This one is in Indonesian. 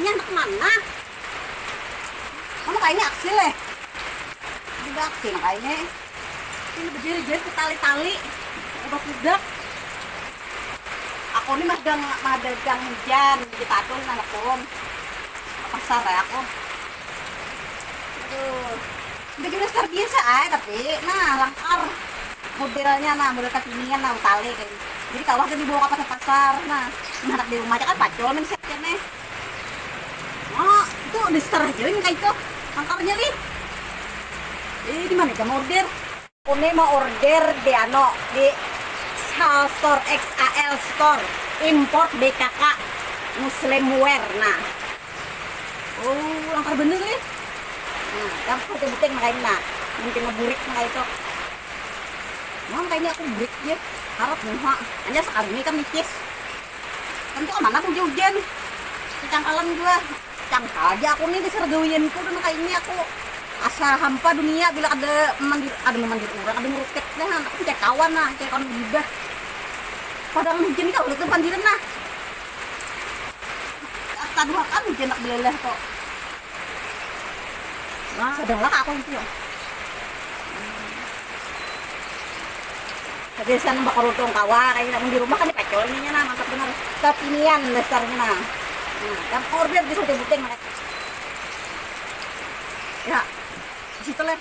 aksinya anak mana? Kamu kayaknya aksi leh. Juga aksi kayaknya. Ini berdiri-diri ke tali-tali. Udah. Aku ini magang hujan di Padung anak turun. Pasar ya aku. Aduh. Udah juga star biasa tapi nah langkar modelnya model kekinian tali kayak. Jadi kawah kan dibawa ke pasar. Nah, anak di rumah aja kan pacol men setnya nih. Oh, itu di star aja ini kayak itu. Langkarnya nih. Di mana kamu order? Aku nih mau order di Sal Store XAL Store import BKK Muslim Wear. Nah, oh langkar bener nih. Nah, kamu betul-betul makanya nah, mungkin ngeburik kayak itu. Nah, kayaknya aku burik ya. Harap muha. Hanya sekali ini kan mikis. Tentu kemana aku hujan. Cangkalan gua. Cangkal aja aku nih disergawin ku dan kayaknya aku asa hampa dunia bila ada memanggil orang, ada meruket nah, aku cek kawan nah, cek kawan gibah. Padahal hujan ini kalau itu pandiran nah. Tadi kan hujan nak belelah kok. Nah, sedanglah aku itu ya. Kebiasaan bakal rutong kawa kayak di rumah kan dipecolnya nah, mantap benar. Kekinian dasarnya nah. Nah, order bisa dibuting mereka. Ya, di situ lah.